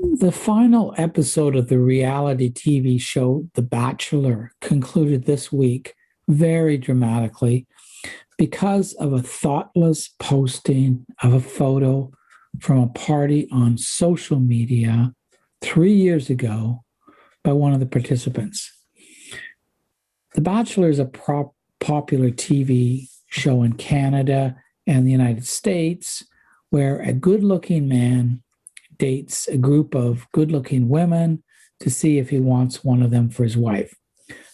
The final episode of the reality TV show The Bachelor concluded this week very dramatically because of a thoughtless posting of a photo from a party on social media 3 years ago by one of the participants. The Bachelor is a popular TV show in Canada and the United States where a good-looking man dates a group of good-looking women to see if he wants one of them for his wife.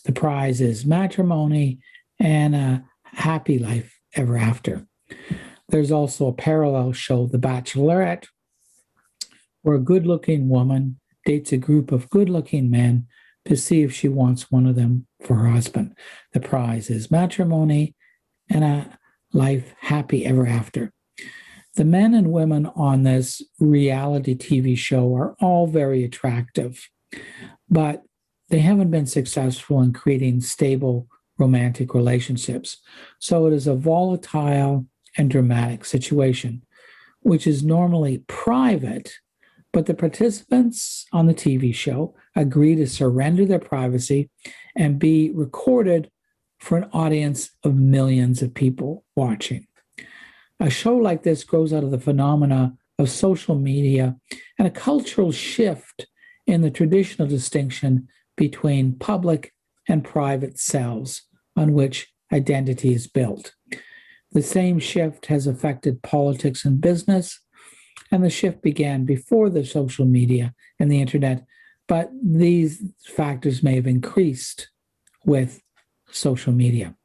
The prize is matrimony and a happy life ever after. There's also a parallel show, The Bachelorette, where a good-looking woman dates a group of good-looking men to see if she wants one of them for her husband. The prize is matrimony and a life happy ever after. The men and women on this reality TV show are all very attractive, but they haven't been successful in creating stable romantic relationships. So it is a volatile and dramatic situation, which is normally private, but the participants on the TV show agree to surrender their privacy and be recorded for an audience of millions of people watching. A show like this grows out of the phenomena of social media and a cultural shift in the traditional distinction between public and private selves on which identity is built. The same shift has affected politics and business, and the shift began before the social media and the internet, but these factors may have increased with social media.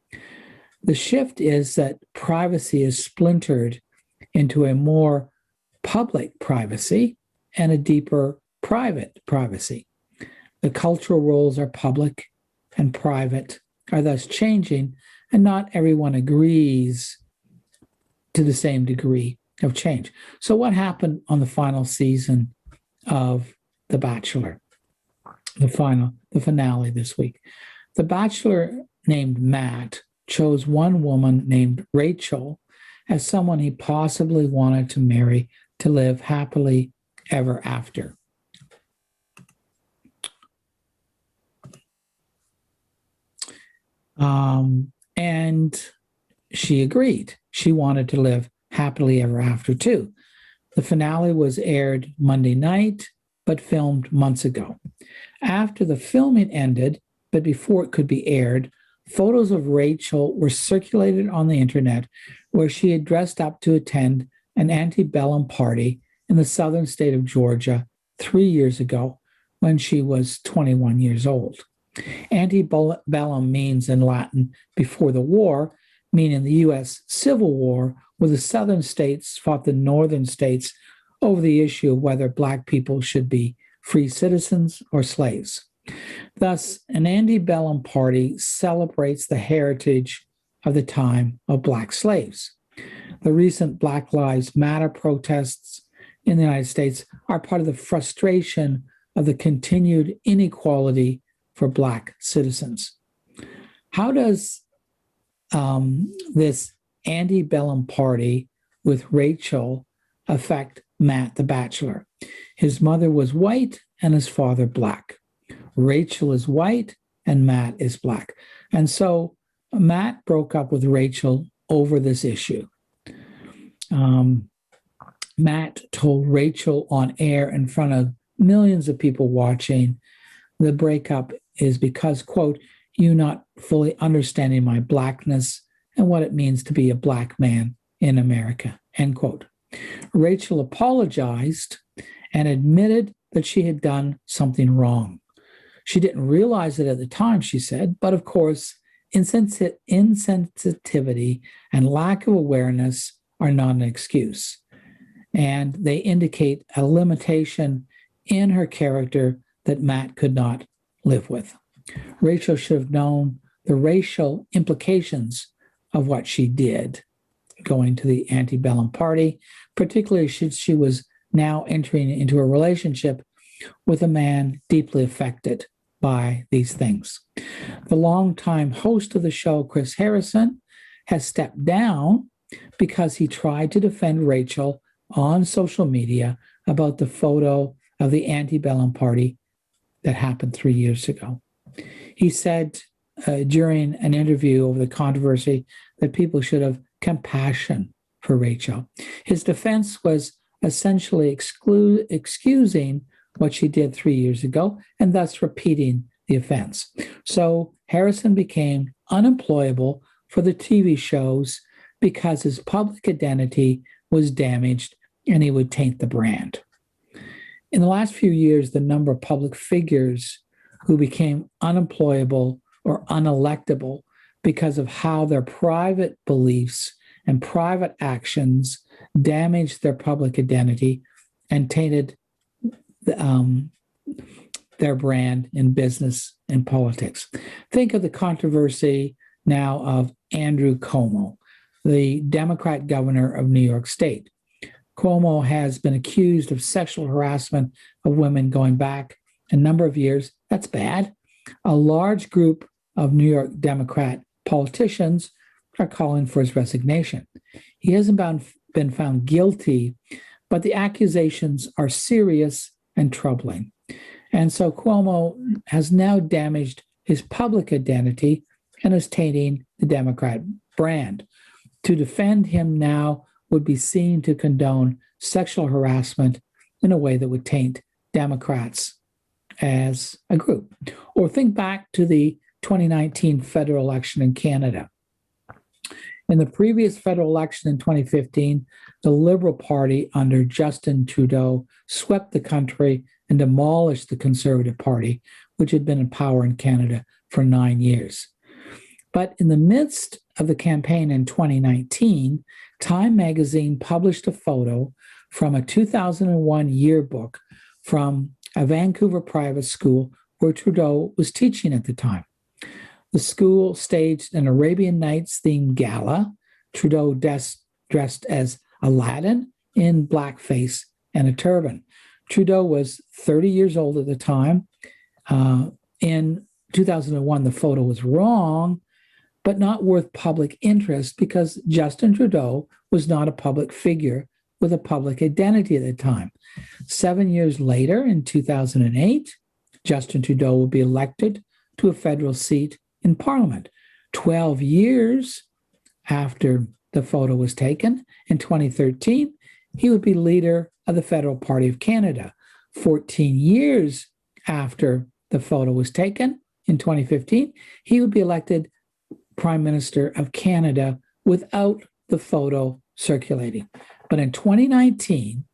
The shift is that privacy is splintered into a more public privacy and a deeper private privacy. The cultural roles are public and private, are thus changing, and not everyone agrees to the same degree of change. So what happened on the final season of The Bachelor? The finale this week. The Bachelor named Matt chose one woman named Rachel as someone he possibly wanted to marry to live happily ever after. And she agreed. She wanted to live happily ever after too. The finale was aired Monday night, but filmed months ago. After the filming ended, but before it could be aired, photos of Rachel were circulated on the internet where she had dressed up to attend an antebellum party in the southern state of Georgia 3 years ago when she was 21 years old. Antebellum means in Latin before the war, meaning the U.S. Civil War, where the southern states fought the northern states over the issue of whether Black people should be free citizens or slaves. Thus, an antebellum party celebrates the heritage of the time of Black slaves. The recent Black Lives Matter protests in the United States are part of the frustration of the continued inequality for Black citizens. How does this antebellum party with Rachel affect Matt the Bachelor? His mother was white and his father Black. Rachel is white and Matt is Black. And so Matt broke up with Rachel over this issue. Matt told Rachel on air in front of millions of people watching, the breakup is because, quote, you not fully understanding my Blackness and what it means to be a Black man in America, end quote. Rachel apologized and admitted that she had done something wrong. She didn't realize it at the time, she said, but of course, insensitivity and lack of awareness are not an excuse. And they indicate a limitation in her character that Matt could not live with. Rachel should have known the racial implications of what she did going to the antebellum party, particularly since she was now entering into a relationship with a man deeply affected by these things. The longtime host of the show, Chris Harrison, has stepped down because he tried to defend Rachel on social media about the photo of the antebellum party that happened 3 years ago. He said during an interview over the controversy that people should have compassion for Rachel. His defense was essentially excusing what she did 3 years ago and thus repeating the offense. So Harrison became unemployable for the TV shows because his public identity was damaged and he would taint the brand. In the last few years, the number of public figures who became unemployable or unelectable because of how their private beliefs and private actions damaged their public identity and tainted their brand in business and politics. Think of the controversy now of Andrew Cuomo, the Democrat governor of New York State. Cuomo has been accused of sexual harassment of women going back a number of years. That's bad. A large group of New York Democrat politicians are calling for his resignation. He hasn't been found guilty, but the accusations are serious and troubling. And so Cuomo has now damaged his public identity and is tainting the Democrat brand. To defend him now would be seen to condone sexual harassment in a way that would taint Democrats as a group. Or think back to the 2019 federal election in Canada. In the previous federal election in 2015, the Liberal Party under Justin Trudeau swept the country and demolished the Conservative Party, which had been in power in Canada for 9 years. But in the midst of the campaign in 2019, Time magazine published a photo from a 2001 yearbook from a Vancouver private school where Trudeau was teaching at the time. The school staged an Arabian Nights themed gala. Trudeau dressed as Aladdin in blackface and a turban. Trudeau was 30 years old at the time. In 2001, the photo was wrong, but not worth public interest because Justin Trudeau was not a public figure with a public identity at the time. 7 years later, in 2008, Justin Trudeau will be elected to a federal seat in Parliament. 12 years after the photo was taken, in 2013, he would be leader of the Federal Party of Canada. 14 years after the photo was taken, in 2015, he would be elected Prime Minister of Canada without the photo circulating. But in 2019,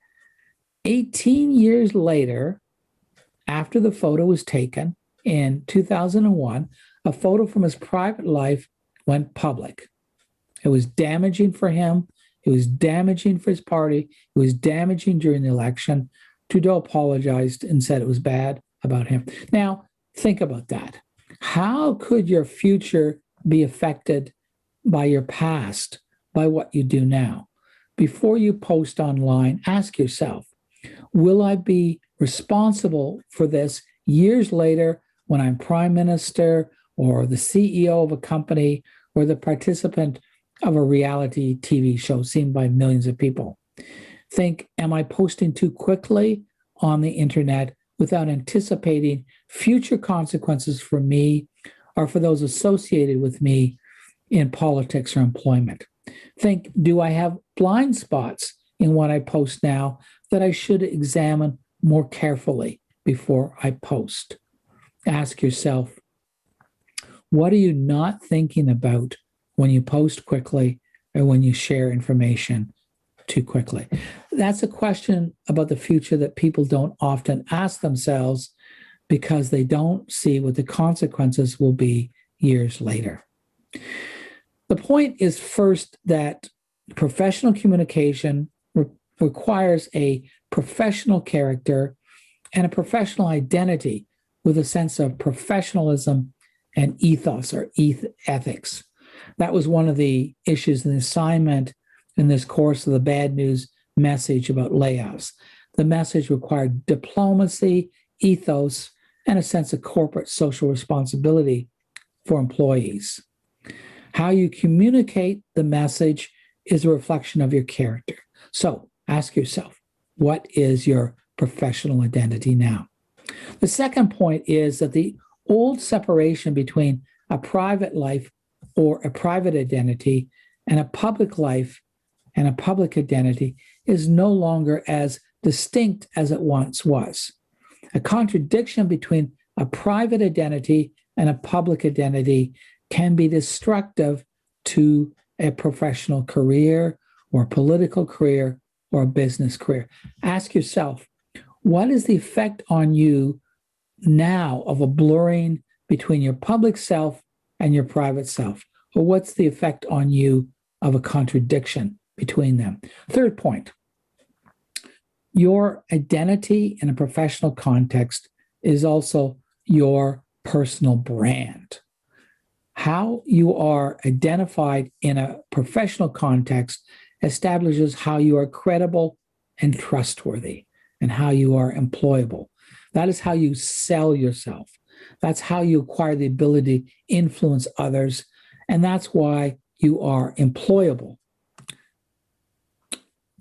18 years later, after the photo was taken in 2001, a photo from his private life went public. It was damaging for him. It was damaging for his party. It was damaging during the election. Trudeau apologized and said it was bad about him. Now, think about that. How could your future be affected by your past, by what you do now? Before you post online, ask yourself, will I be responsible for this years later when I'm prime minister or the CEO of a company or the participant of a reality TV show seen by millions of people? Think, am I posting too quickly on the internet without anticipating future consequences for me or for those associated with me in politics or employment? Think, do I have blind spots in what I post now that I should examine more carefully before I post? Ask yourself, what are you not thinking about when you post quickly or when you share information too quickly? That's a question about the future that people don't often ask themselves because they don't see what the consequences will be years later. The point is first that professional communication requires a professional character and a professional identity with a sense of professionalism and ethos or ethics. That was one of the issues in the assignment in this course of the bad news message about layoffs. The message required diplomacy, ethos, and a sense of corporate social responsibility for employees. How you communicate the message is a reflection of your character. So ask yourself, what is your professional identity now. The second point is that the old separation between a private life or a private identity and a public life and a public identity is no longer as distinct as it once was. A contradiction between a private identity and a public identity can be destructive to a professional career or a political career or a business career. Ask yourself, what is the effect on you now of a blurring between your public self and your private self? Or what's the effect on you of a contradiction between them? Third point, your identity in a professional context is also your personal brand. How you are identified in a professional context establishes how you are credible and trustworthy and how you are employable. That is how you sell yourself. That's how you acquire the ability to influence others. And that's why you are employable.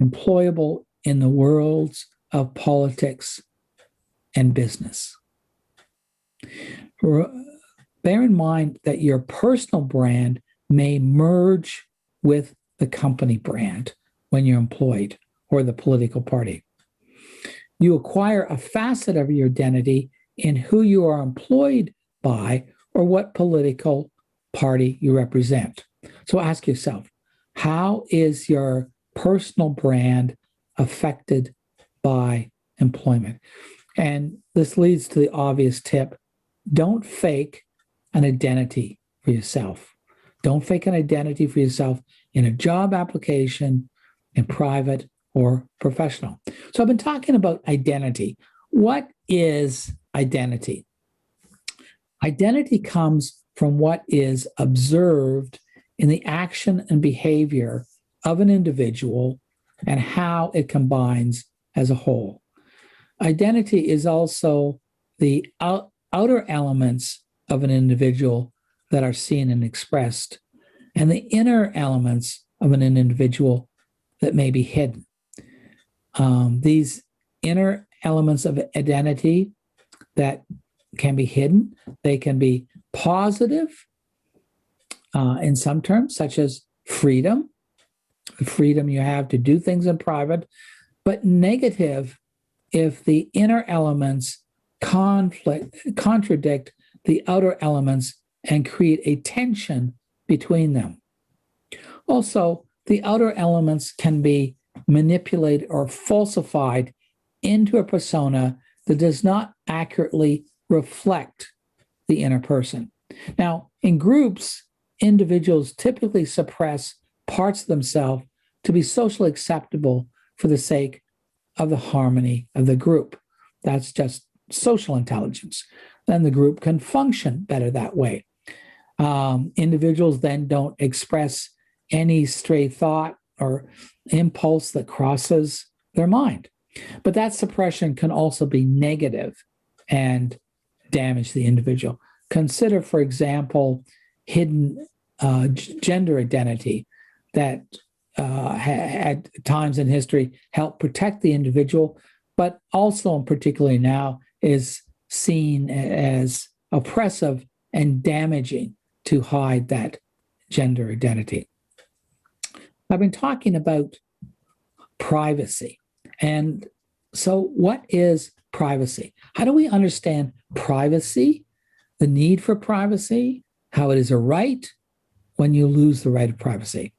Employable in the worlds of politics and business. Bear in mind that your personal brand may merge with the company brand when you're employed or the political party. You acquire a facet of your identity in who you are employed by or what political party you represent. So ask yourself, how is your personal brand affected by employment? And this leads to the obvious tip. Don't fake an identity for yourself. Don't fake an identity for yourself in a job application, in private or professional. So I've been talking about identity. What is identity? Identity comes from what is observed in the action and behavior of an individual and how it combines as a whole. Identity is also the outer elements of an individual that are seen and expressed, and the inner elements of an individual that may be hidden. These inner elements of identity that can be hidden, they can be positive in some terms, such as freedom, the freedom you have to do things in private, but negative if the inner elements contradict the outer elements and create a tension between them. Also, the outer elements can be manipulated or falsified into a persona that does not accurately reflect the inner person. Now, in groups, individuals typically suppress parts of themselves to be socially acceptable for the sake of the harmony of the group. That's just social intelligence. Then the group can function better that way. Individuals then don't express any stray thought or impulse that crosses their mind. But that suppression can also be negative and damage the individual. Consider, for example, hidden gender identity that at times in history helped protect the individual, but also, and particularly now, is seen as oppressive and damaging to hide that gender identity. I've been talking about privacy. And so what is privacy? How do we understand privacy, the need for privacy, how it is a right when you lose the right of privacy?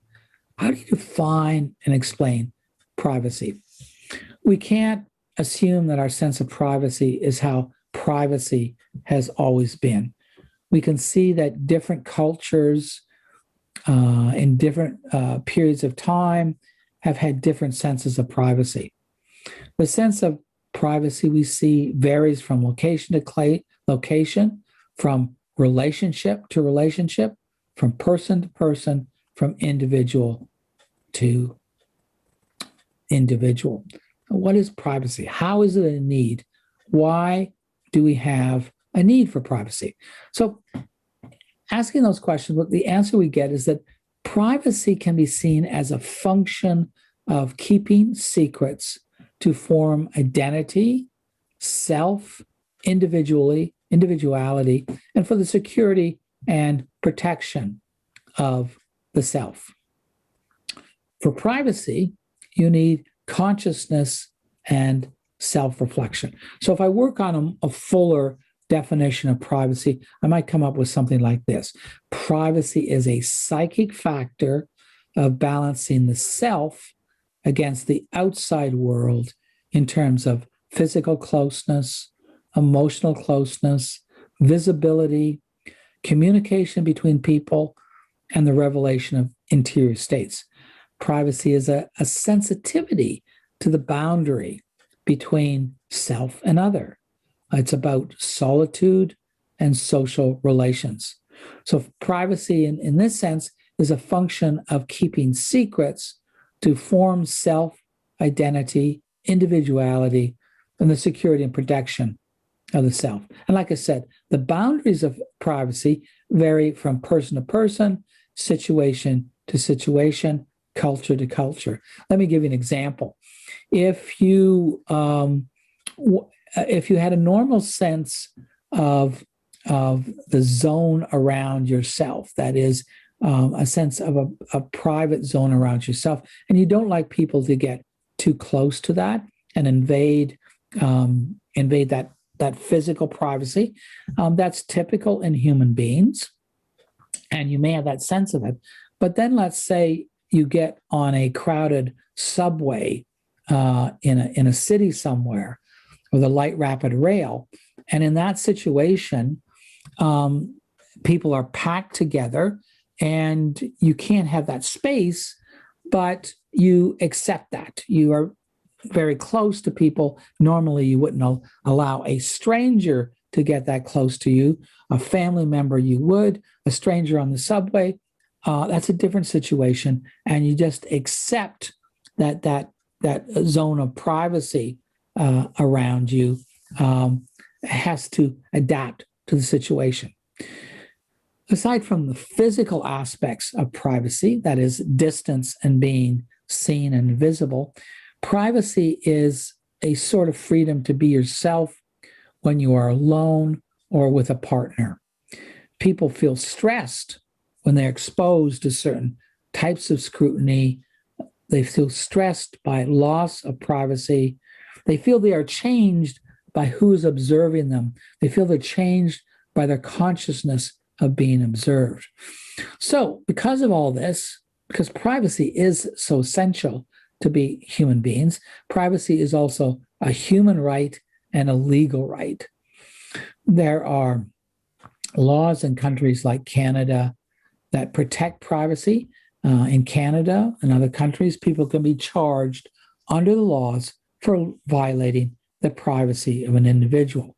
How do you define and explain privacy? We can't assume that our sense of privacy is how privacy has always been. We can see that different cultures in different periods of time have had different senses of privacy. The sense of privacy we see varies from location to location, from relationship to relationship, from person to person, from individual to individual. What is privacy? How is it a need? Why do we have a need for privacy? So asking those questions, what the answer we get is that privacy can be seen as a function of keeping secrets to form identity, self, individuality, and for the security and protection of the self. For privacy, you need consciousness and self-reflection. So if I work on a fuller definition of privacy, I might come up with something like this. Privacy is a psychic factor of balancing the self against the outside world in terms of physical closeness, emotional closeness, visibility, communication between people, and the revelation of interior states. Privacy is a sensitivity to the boundary between self and other. It's about solitude and social relations. So privacy in this sense is a function of keeping secrets to form self-identity, individuality, and the security and protection of the self. And like I said, the boundaries of privacy vary from person to person, situation to situation, culture to culture. Let me give you an example. If you had a normal sense of the zone around yourself, that is a sense of a private zone around yourself, and you don't like people to get too close to that and invade that physical privacy, that's typical in human beings, and you may have that sense of it. But then let's say you get on a crowded subway in a city somewhere with a light rapid rail, and in that situation, people are packed together, and you can't have that space, but you accept that. You are very close to people. Normally, you wouldn't allow a stranger to get that close to you. A family member you would. A stranger on the subway, that's a different situation, and you just accept that zone of privacy around you has to adapt to the situation. Aside from the physical aspects of privacy, that is distance and being seen and visible, privacy is a sort of freedom to be yourself when you are alone or with a partner. People feel stressed when they're exposed to certain types of scrutiny. They feel stressed by loss of privacy. They feel they are changed by who's observing them. They feel they're changed by their consciousness of being observed. So because of all this, because privacy is so essential to be human beings, privacy is also a human right and a legal right. There are laws in countries like Canada that protect privacy. In Canada and other countries, people can be charged under the laws for violating the privacy of an individual.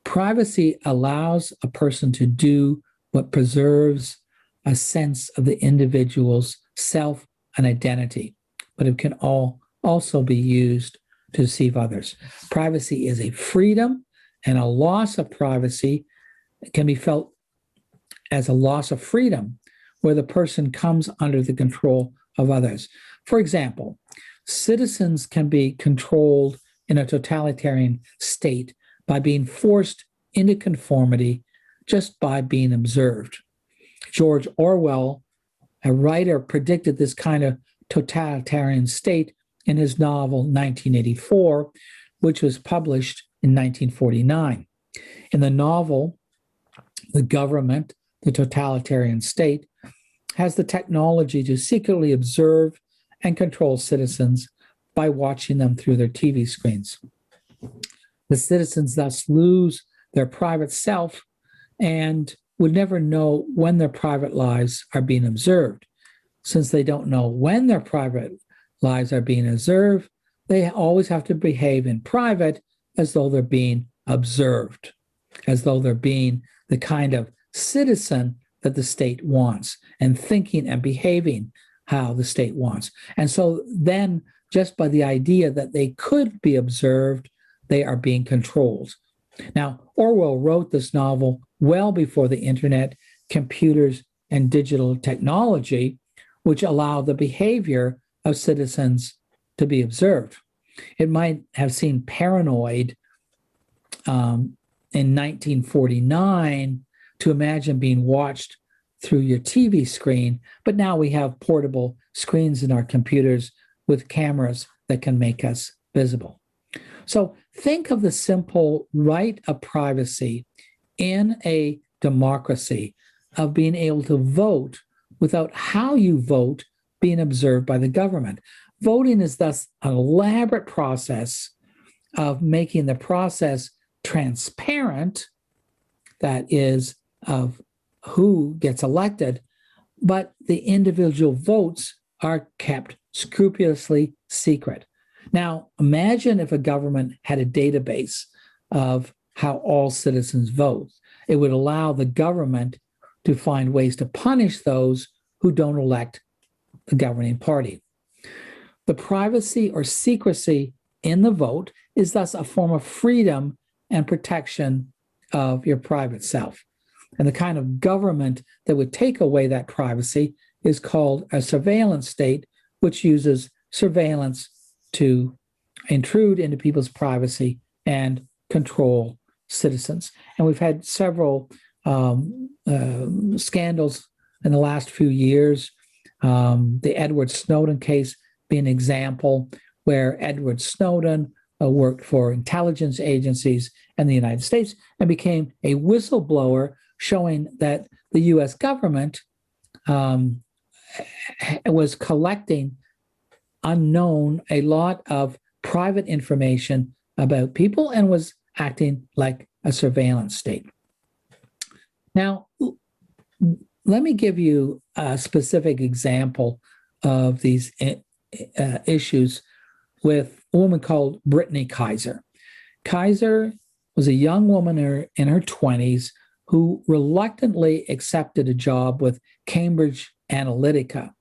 Privacy allows a person to do what preserves a sense of the individual's self and identity, but it can also be used to deceive others. Privacy is a freedom, and a loss of privacy can be felt as a loss of freedom where the person comes under the control of others. For example, citizens can be controlled in a totalitarian state by being forced into conformity just by being observed. George Orwell, a writer, predicted this kind of totalitarian state in his novel 1984, which was published in 1949. In the novel, the government, the totalitarian state, has the technology to secretly observe and control citizens by watching them through their TV screens. The citizens thus lose their private self and would never know when their private lives are being observed. Since they don't know when their private lives are being observed, they always have to behave in private as though they're being observed, as though they're being the kind of citizen that the state wants and thinking and behaving how the state wants. And so then just by the idea that they could be observed, they are being controlled. Now, Orwell wrote this novel well before the internet, computers, and digital technology, which allow the behavior of citizens to be observed. It might have seemed paranoid in 1949 to imagine being watched through your TV screen, but now we have portable screens in our computers with cameras that can make us visible. So think of the simple right of privacy in a democracy of being able to vote without how you vote being observed by the government. Voting is thus an elaborate process of making the process transparent, that is, of who gets elected, but the individual votes are kept scrupulously secret. Now, imagine if a government had a database of how all citizens vote. It would allow the government to find ways to punish those who don't elect the governing party. The privacy or secrecy in the vote is thus a form of freedom and protection of your private self. And the kind of government that would take away that privacy is called a surveillance state, which uses surveillance to intrude into people's privacy and control citizens. And we've had several scandals in the last few years. The Edward Snowden case being an example where Edward Snowden worked for intelligence agencies in the United States and became a whistleblower, showing that the U.S. government was collecting a lot of private information about people and was acting like a surveillance state. Now, let me give you a specific example of these issues with a woman called Brittany Kaiser. Kaiser was a young woman in her 20s who reluctantly accepted a job with Cambridge Analytica,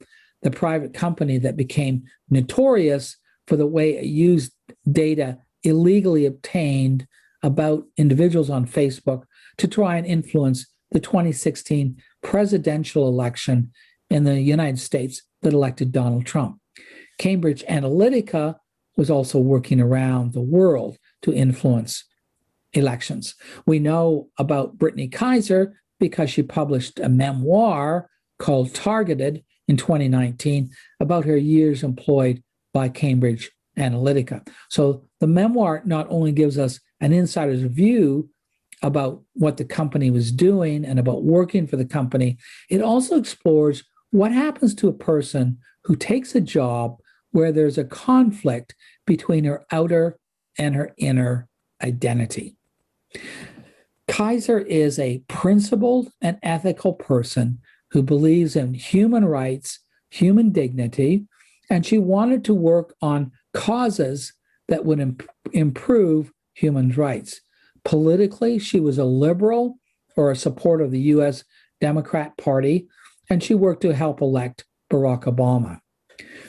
the private company that became notorious for the way it used data illegally obtained about individuals on Facebook to try and influence the 2016 presidential election in the United States that elected Donald Trump. Cambridge Analytica was also working around the world to influence elections. We know about Brittany Kaiser because she published a memoir called Targeted in 2019 about her years employed by Cambridge Analytica. So the memoir not only gives us an insider's view about what the company was doing and about working for the company, it also explores what happens to a person who takes a job where there's a conflict between her outer and her inner identity. Kaiser is a principled and ethical person who believes in human rights, human dignity, and she wanted to work on causes that would improve human rights. Politically, she was a liberal or a supporter of the U.S. Democrat Party, and she worked to help elect Barack Obama.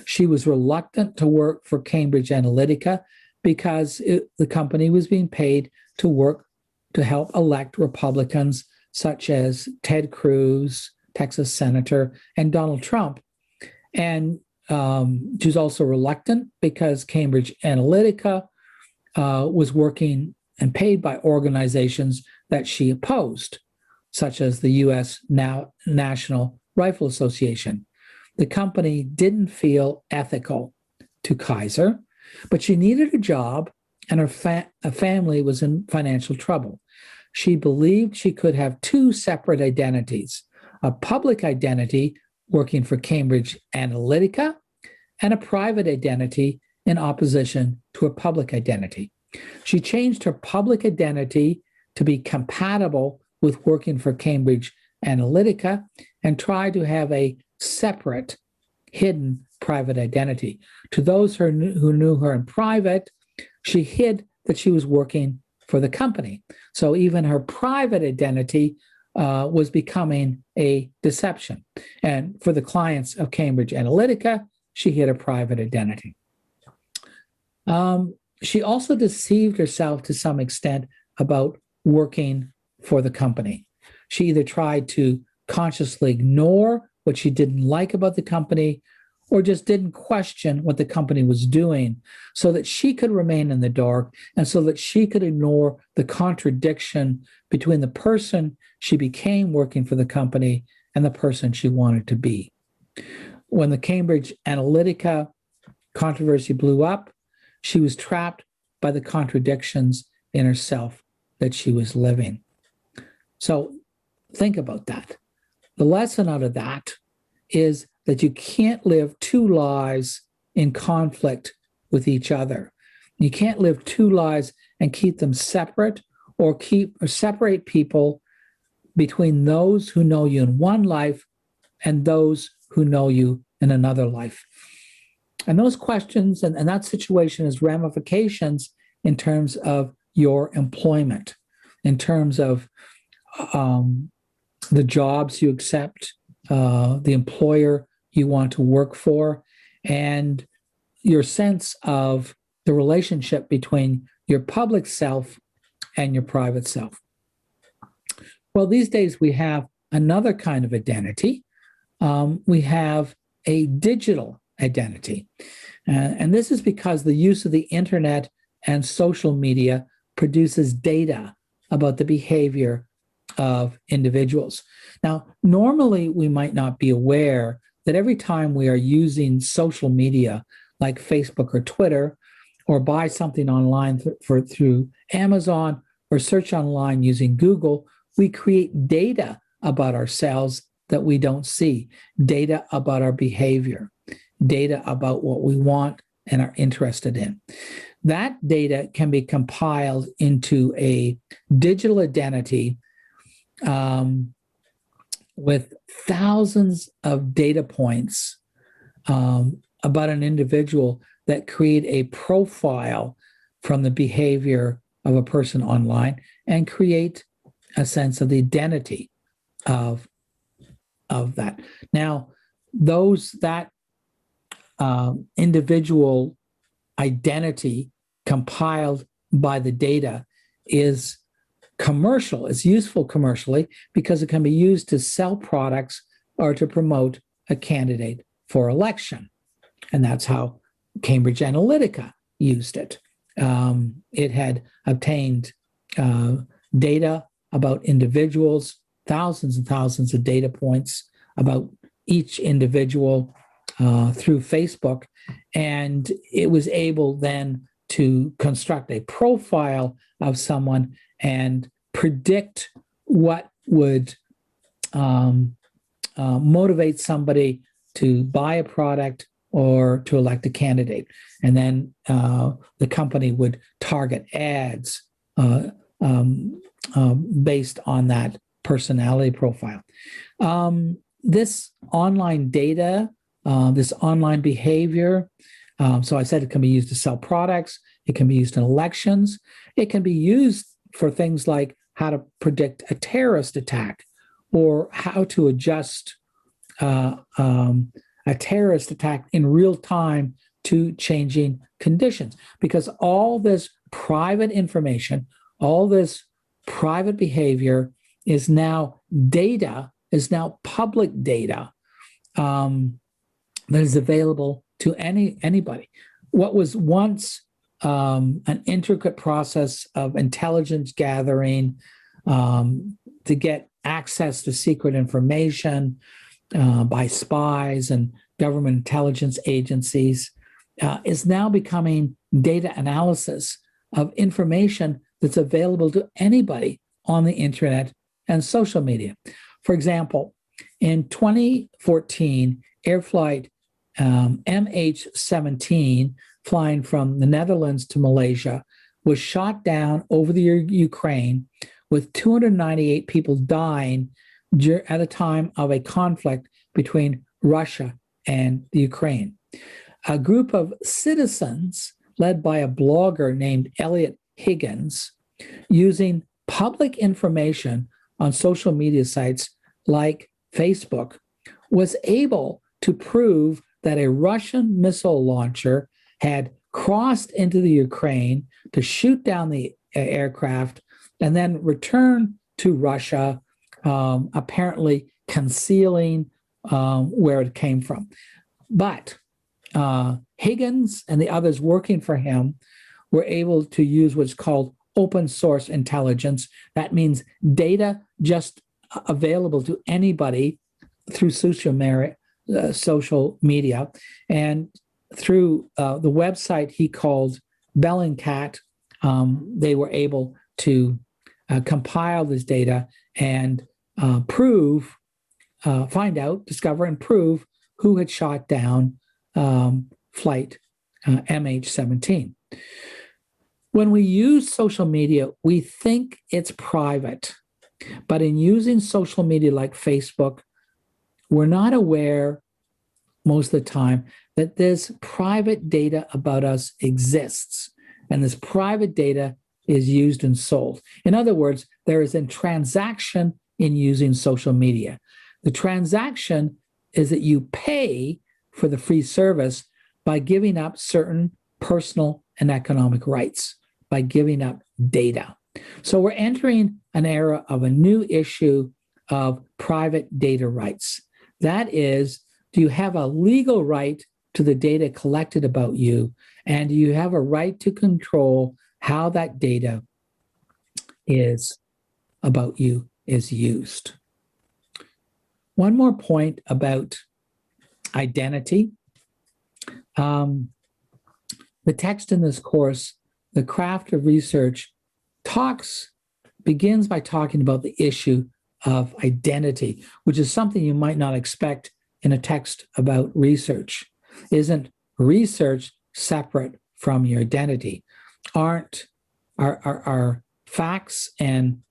She was reluctant to work for Cambridge Analytica because the company was being paid to work to help elect Republicans such as Ted Cruz, Texas Senator, and Donald Trump. And she was also reluctant because Cambridge Analytica was working and paid by organizations that she opposed, such as the U.S. National Rifle Association. The company didn't feel ethical to Kaiser, but she needed a job and her family was in financial trouble. She believed she could have two separate identities, a public identity working for Cambridge Analytica and a private identity in opposition to a public identity. She changed her public identity to be compatible with working for Cambridge Analytica and tried to have a separate, hidden private identity. To those who knew her in private, she hid that she was working for the company. So even her private identity was becoming a deception. And for the clients of Cambridge Analytica, she hid a private identity. She also deceived herself to some extent about working for the company. She either tried to consciously ignore what she didn't like about the company, or just didn't question what the company was doing so that she could remain in the dark and so that she could ignore the contradiction between the person she became working for the company and the person she wanted to be. When the Cambridge Analytica controversy blew up, she was trapped by the contradictions in herself that she was living. So think about that. The lesson out of that is that you can't live two lives in conflict with each other. You can't live two lives and keep them separate, or separate people between those who know you in one life and those who know you in another life. And those questions and that situation has ramifications in terms of your employment, in terms of the jobs you accept, the employer you want to work for, and your sense of the relationship between your public self and your private self. Well, these days we have another kind of identity. We have a digital identity. And this is because the use of the internet and social media produces data about the behavior of individuals. Now, normally we might not be aware that every time we are using social media like Facebook or Twitter, or buy something online through Amazon, or search online using Google, we create data about ourselves that we don't see, data about our behavior, data about what we want and are interested in. That data can be compiled into a digital identity with thousands of data points about an individual that create a profile from the behavior of a person online and create a sense of the identity of that. Now, that individual identity compiled by the data is commercial. It's useful commercially because it can be used to sell products or to promote a candidate for election. And that's how Cambridge Analytica used it. It had obtained data about individuals, thousands and thousands of data points about each individual through Facebook, and it was able then to construct a profile of someone and predict what would motivate somebody to buy a product or to elect a candidate. And then the company would target ads based on that personality profile. This online data, this online behavior, so I said it can be used to sell products, it can be used in elections, it can be used for things like how to predict a terrorist attack or how to adjust a terrorist attack in real time to changing conditions. Because all this private information, all this private behavior is now data, is now public data that is available to anybody. What was once an intricate process of intelligence gathering to get access to secret information by spies and government intelligence agencies is now becoming data analysis of information that's available to anybody on the internet and social media. For example, in 2014, Air Flight MH17, flying from the Netherlands to Malaysia, was shot down over the Ukraine, with 298 people dying at a time of a conflict between Russia and the Ukraine. A group of citizens, led by a blogger named Elliot Higgins, using public information on social media sites like Facebook, was able to prove that a Russian missile launcher had crossed into the Ukraine to shoot down the aircraft and then return to Russia, apparently concealing where it came from. But Higgins and the others working for him were able to use what's called open source intelligence. That means data just available to anybody through social media. And through the website he called Bellingcat, they were able to compile this data and find out, discover, and prove who had shot down flight MH17. When we use social media, we think it's private. But in using social media like Facebook, we're not aware most of the time that this private data about us exists. And this private data is used and sold. In other words, there is a transaction in using social media. The transaction is that you pay for the free service by giving up certain personal and economic rights, by giving up data. So we're entering an era of a new issue of private data rights. That is, do you have a legal right to the data collected about you, and do you have a right to control how that data is about you is used? One more point about identity. The text in this course, The Craft of Research, begins by talking about the issue of identity, which is something you might not expect in a text about research. Isn't research separate from your identity? Are facts and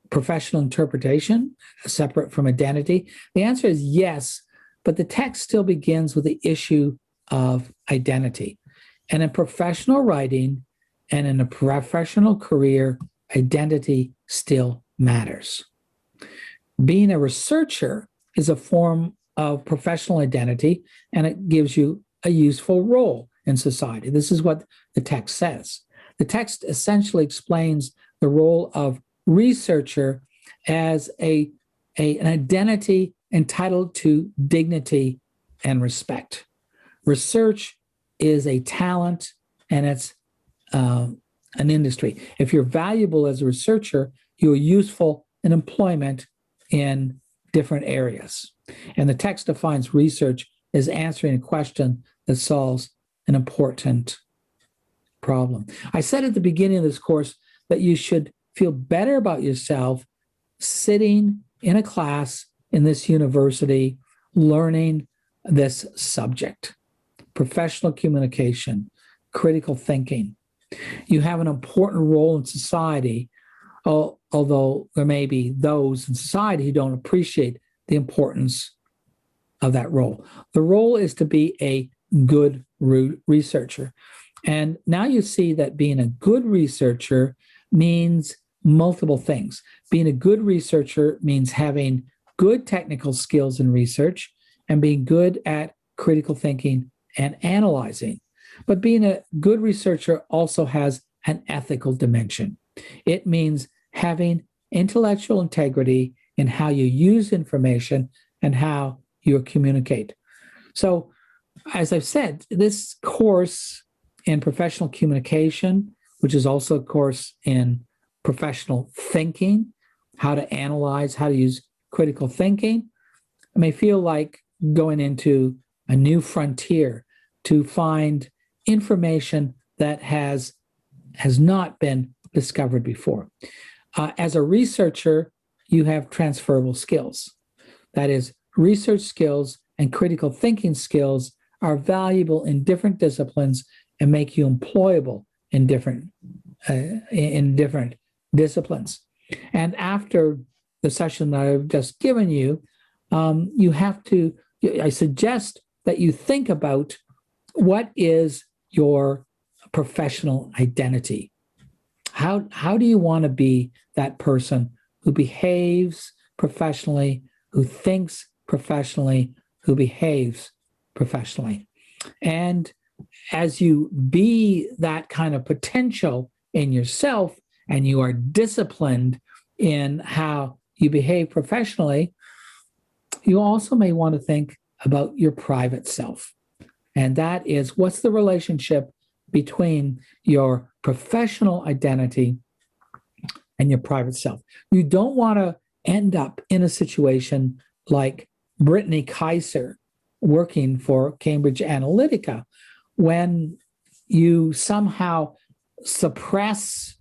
professional interpretation separate from identity? The answer is yes, but the text still begins with the issue of identity. And in professional writing and in a professional career, identity still matters. Being a researcher is a form of professional identity, and it gives you a useful role in society. This is what the text says. The text essentially explains the role of researcher as an identity entitled to dignity and respect. Research is a talent, and it's an industry. If you're valuable as a researcher, you're useful in employment in different areas. And the text defines research as answering a question that solves an important problem. I said at the beginning of this course that you should feel better about yourself sitting in a class in this university learning this subject: professional communication, critical thinking. You have an important role in society, although there may be those in society who don't appreciate the importance of that role. The role is to be a good researcher. And now you see that being a good researcher means multiple things. Being a good researcher means having good technical skills in research and being good at critical thinking and analyzing. But being a good researcher also has an ethical dimension. It means having intellectual integrity in how you use information and how you communicate. So, as I've said, this course in professional communication, which is also a course in professional thinking, how to analyze, how to use critical thinking, it may feel like going into a new frontier to find information that has not been discovered before. As a researcher, you have transferable skills. That is, research skills and critical thinking skills are valuable in different disciplines and make you employable in different disciplines. And after the session that I've just given you, I suggest that you think about what is your professional identity. How do you want to be that person who behaves professionally, who thinks professionally, who behaves professionally? And as you be that kind of potential in yourself and you are disciplined in how you behave professionally, you also may want to think about your private self. And that is, what's the relationship between your professional identity and your private self? You don't want to end up in a situation like Brittany Kaiser working for Cambridge Analytica, when you somehow suppress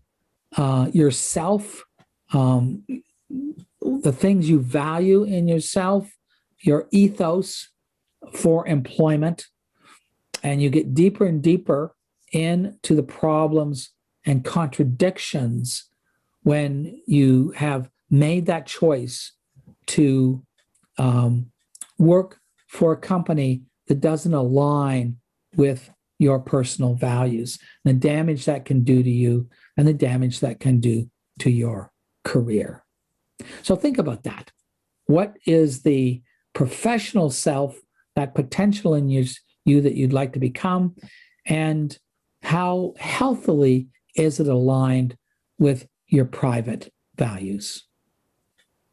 yourself, the things you value in yourself, your ethos for employment, and you get deeper and deeper into the problems and contradictions when you have made that choice to work for a company that doesn't align with your personal values, the damage that can do to you and the damage that can do to your career. So think about that. What is the professional self, that potential in you that you'd like to become, and how healthily is it aligned with your private values?